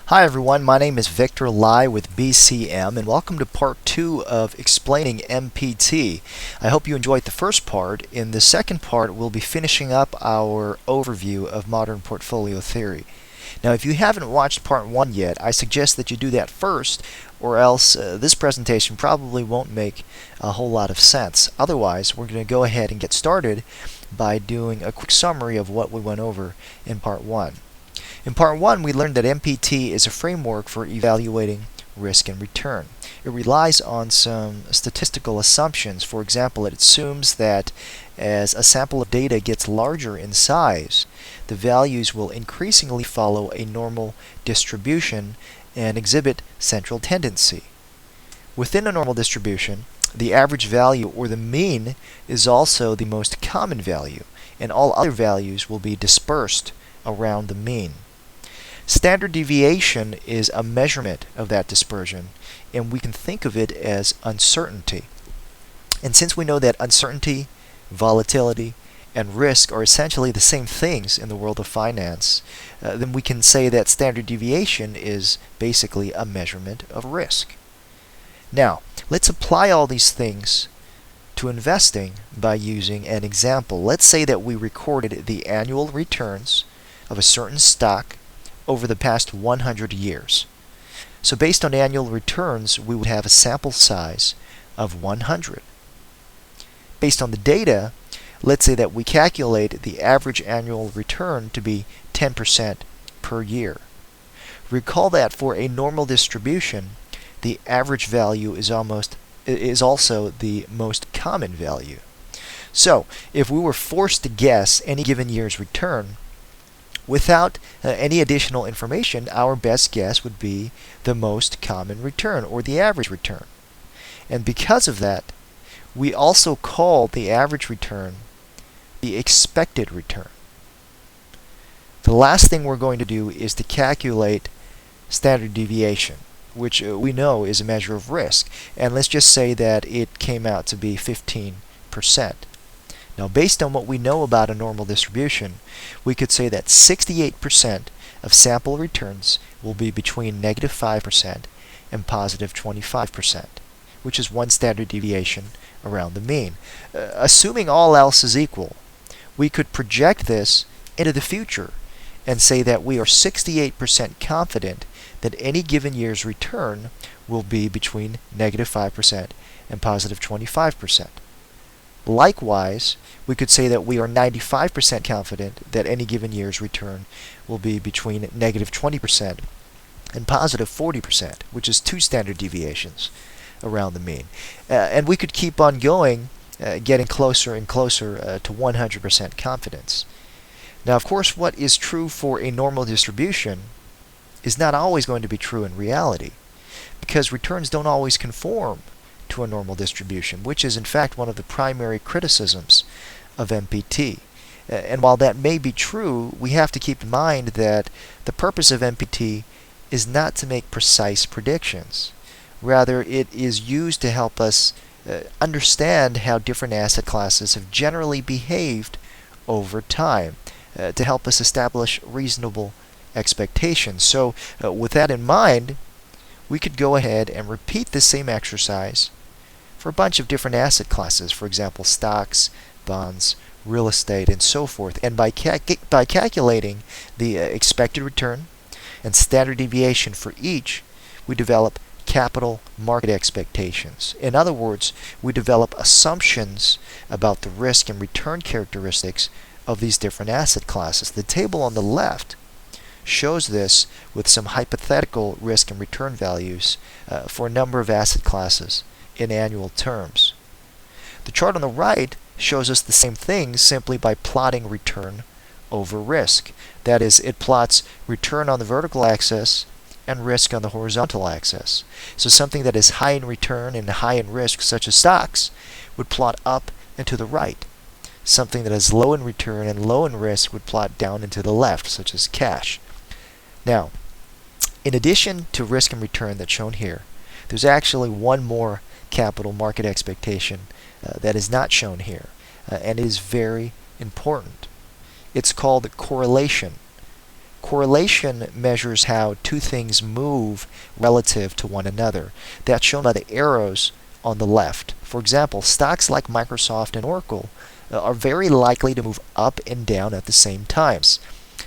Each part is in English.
Hi everyone, my name is Victor Lai with BCM and welcome to part 2 of explaining MPT. I hope you enjoyed the first part. In the second part we'll be finishing up our overview of modern portfolio theory. Now if you haven't watched part 1 yet, I suggest that you do that first, or else this presentation probably won't make a whole lot of sense. Otherwise, we're going to go ahead and get started by doing a quick summary of what we went over in part 1. In part 1, we learned that MPT is a framework for evaluating risk and return. It relies on some statistical assumptions. For example, it assumes that as a sample of data gets larger in size, the values will increasingly follow a normal distribution and exhibit central tendency. Within a normal distribution, the average value, or the mean, is also the most common value, and all other values will be dispersed around the mean. Standard deviation is a measurement of that dispersion, and we can think of it as uncertainty. And since we know that uncertainty, volatility, and risk are essentially the same things in the world of finance, then we can say that standard deviation is basically a measurement of risk. Now, let's apply all these things to investing by using an example. Let's say that we recorded the annual returns of a certain stock over the past 100 years. So based on annual returns, we would have a sample size of 100. Based on the data, let's say that we calculate the average annual return to be 10% per year. Recall that for a normal distribution, the average value is also the most common value. So if we were forced to guess any given year's return, without any additional information, our best guess would be the most common return, or the average return. And because of that, we also call the average return the expected return. The last thing we're going to do is to calculate standard deviation, which we know is a measure of risk. And let's just say that it came out to be 15%. Now, based on what we know about a normal distribution, we could say that 68% of sample returns will be between negative 5% and positive 25%, which is one standard deviation around the mean. Assuming all else is equal, we could project this into the future and say that we are 68% confident that any given year's return will be between negative 5% and positive 25%. Likewise, we could say that we are 95% confident that any given year's return will be between negative 20% and positive 40%, which is two standard deviations around the mean. And we could keep on going, getting closer and closer to 100% confidence. Now, of course, what is true for a normal distribution is not always going to be true in reality, because returns don't always conform to a normal distribution, which is in fact one of the primary criticisms of MPT. And while that may be true, we have to keep in mind that the purpose of MPT is not to make precise predictions. Rather, it is used to help us understand how different asset classes have generally behaved over time, to help us establish reasonable expectations. So with that in mind, we could go ahead and repeat the same exercise for a bunch of different asset classes, for example, stocks, bonds, real estate, and so forth. And by calculating the expected return and standard deviation for each, we develop capital market expectations. In other words, we develop assumptions about the risk and return characteristics of these different asset classes. The table on the left shows this with some hypothetical risk and return values for a number of asset classes in annual terms. The chart on the right shows us the same thing simply by plotting return over risk. That is, it plots return on the vertical axis and risk on the horizontal axis. So something that is high in return and high in risk, such as stocks, would plot up and to the right. Something that is low in return and low in risk would plot down and to the left, such as cash. Now, in addition to risk and return that's shown here, there's actually one more capital market expectation that is not shown here, and it is very important. It's called correlation. Correlation measures how two things move relative to one another. That's shown by the arrows on the left. For example, stocks like Microsoft and Oracle are very likely to move up and down at the same times.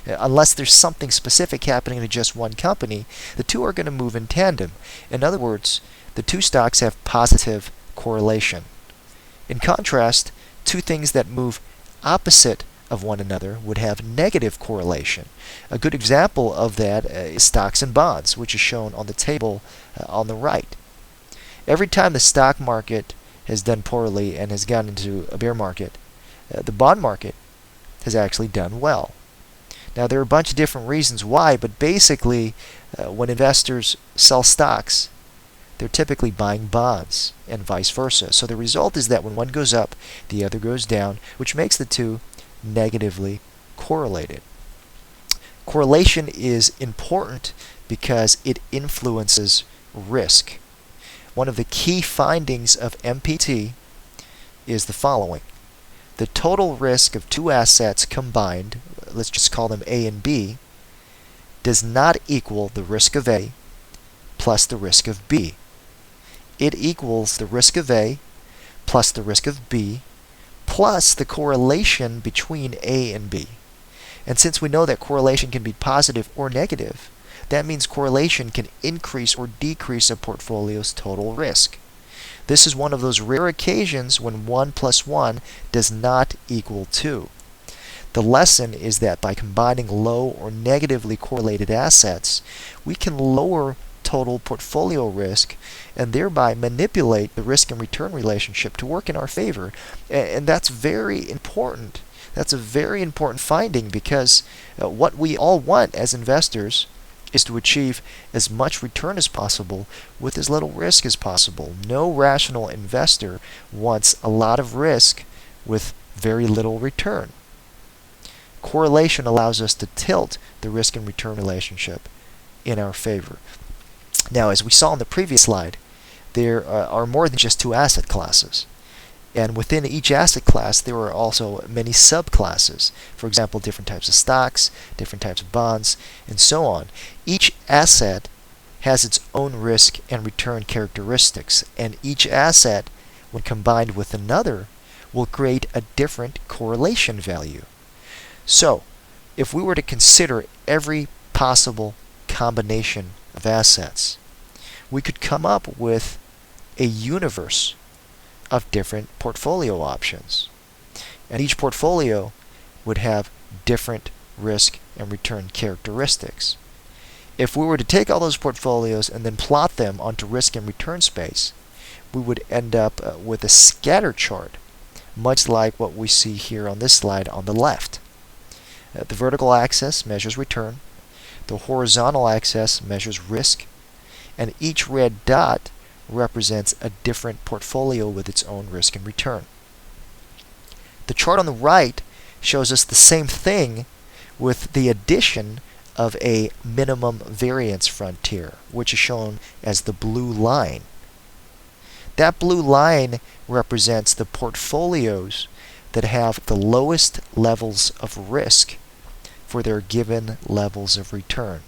Unless there's something specific happening to just one company, the two are going to move in tandem. In other words, the two stocks have positive correlation. In contrast, two things that move opposite of one another would have negative correlation. A good example of that is stocks and bonds, which is shown on the table on the right. Every time the stock market has done poorly and has gone into a bear market, the bond market has actually done well. Now, there are a bunch of different reasons why, but basically, when investors sell stocks, they're typically buying bonds and vice versa. So the result is that when one goes up, the other goes down, which makes the two negatively correlated. Correlation is important because it influences risk. One of the key findings of MPT is the following. The total risk of two assets combined, let's just call them A and B, does not equal the risk of A plus the risk of B. It equals the risk of A plus the risk of B plus the correlation between A and B. And since we know that correlation can be positive or negative, that means correlation can increase or decrease a portfolio's total risk. This is one of those rare occasions when 1 plus 1 does not equal 2. The lesson is that by combining low or negatively correlated assets, we can lower total portfolio risk and thereby manipulate the risk and return relationship to work in our favor. And that's very important. That's a very important finding because what we all want as investors is to achieve as much return as possible with as little risk as possible. No rational investor wants a lot of risk with very little return. Correlation allows us to tilt the risk and return relationship in our favor. Now, as we saw in the previous slide, there are more than just two asset classes. And within each asset class, there are also many subclasses. For example, different types of stocks, different types of bonds, and so on. Each asset has its own risk and return characteristics, and each asset, when combined with another, will create a different correlation value. So, if we were to consider every possible combination of assets, we could come up with a universe of different portfolio options. And each portfolio would have different risk and return characteristics. If we were to take all those portfolios and then plot them onto risk and return space, we would end up with a scatter chart, much like what we see here on this slide on the left. The vertical axis measures return, the horizontal axis measures risk, and each red dot represents a different portfolio with its own risk and return. The chart on the right shows us the same thing with the addition of a minimum variance frontier, which is shown as the blue line. That blue line represents the portfolios that have the lowest levels of risk for their given levels of return.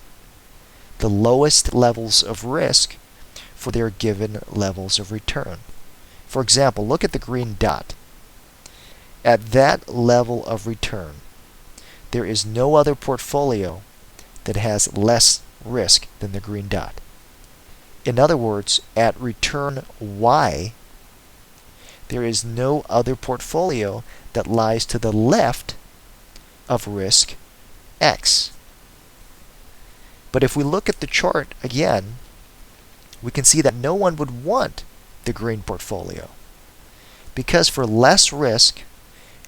The lowest levels of risk for their given levels of return. For example, look at the green dot. At that level of return, there is no other portfolio that has less risk than the green dot. In other words, at return Y, there is no other portfolio that lies to the left of risk X. But if we look at the chart again, we can see that no one would want the green portfolio, because for less risk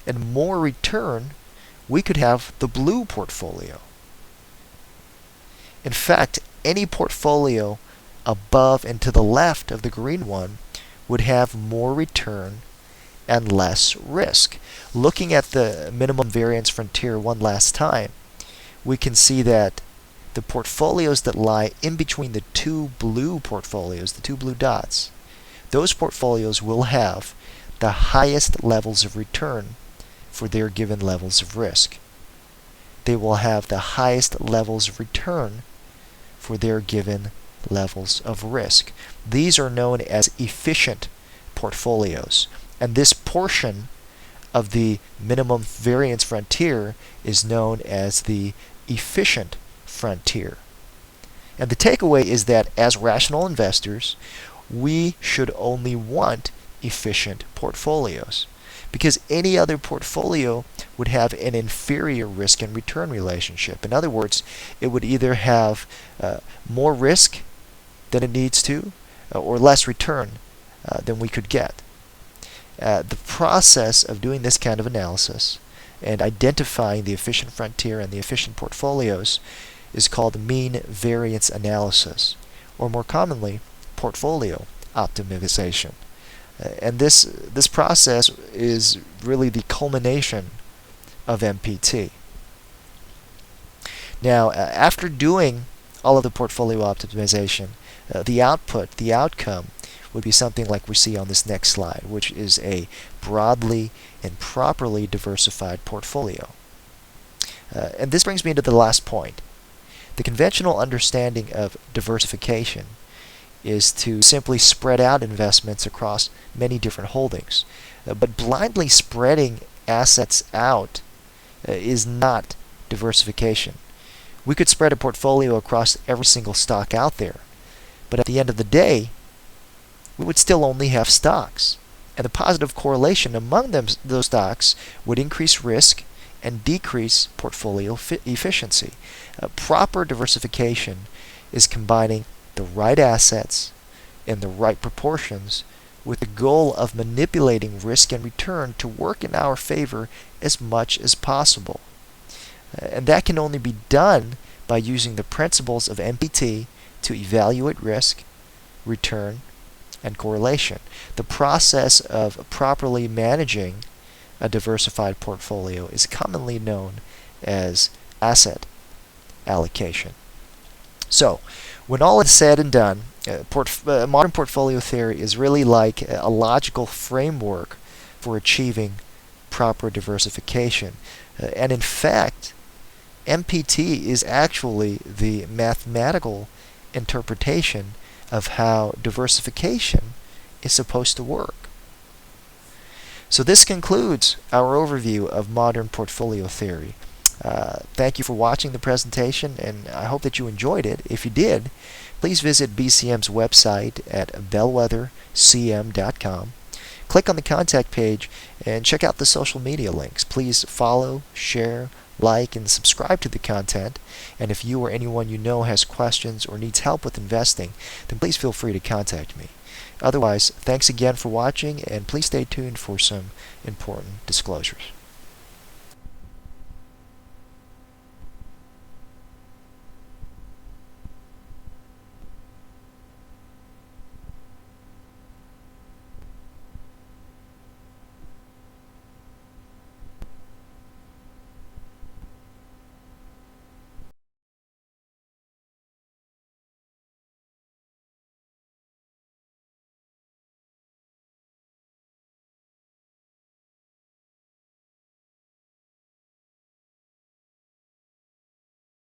and more return, we could have the blue portfolio. In fact, any portfolio above and to the left of the green one would have more return and less risk. Looking at the minimum variance frontier one last time, we can see that the portfolios that lie in between the two blue portfolios, the two blue dots, those portfolios will have the highest levels of return for their given levels of risk. they will have the highest levels of return for their given levels of risk. These are known as efficient portfolios, and this portion of the minimum variance frontier is known as the efficient frontier. And the takeaway is that as rational investors, we should only want efficient portfolios, because any other portfolio would have an inferior risk and return relationship. In other words, it would either have more risk than it needs to, or less return than we could get. The process of doing this kind of analysis and identifying the efficient frontier and the efficient portfolios is called mean variance analysis, or more commonly, portfolio optimization. And this process is really the culmination of MPT. Now, after doing all of the portfolio optimization, the outcome, would be something like we see on this next slide, which is a broadly and properly diversified portfolio. And this brings me to the last point. The conventional understanding of diversification is to simply spread out investments across many different holdings. But blindly spreading assets out is not diversification. We could spread a portfolio across every single stock out there, but at the end of the day, we would still only have stocks. And the positive correlation among those stocks would increase risk and decrease portfolio efficiency. Proper diversification is combining the right assets in the right proportions with the goal of manipulating risk and return to work in our favor as much as possible. And that can only be done by using the principles of MPT to evaluate risk, return, and correlation. The process of properly managing a diversified portfolio is commonly known as asset allocation. So, when all is said and done, modern portfolio theory is really like a logical framework for achieving proper diversification. And in fact, MPT is actually the mathematical interpretation of how diversification is supposed to work. So this concludes our overview of modern portfolio theory. Thank you for watching the presentation, and I hope that you enjoyed it. If you did, please visit BCM's website at bellwethercm.com. Click on the contact page and check out the social media links. Please follow, share, like, and subscribe to the content. And if you or anyone you know has questions or needs help with investing, then please feel free to contact me. Otherwise, thanks again for watching, and please stay tuned for some important disclosures.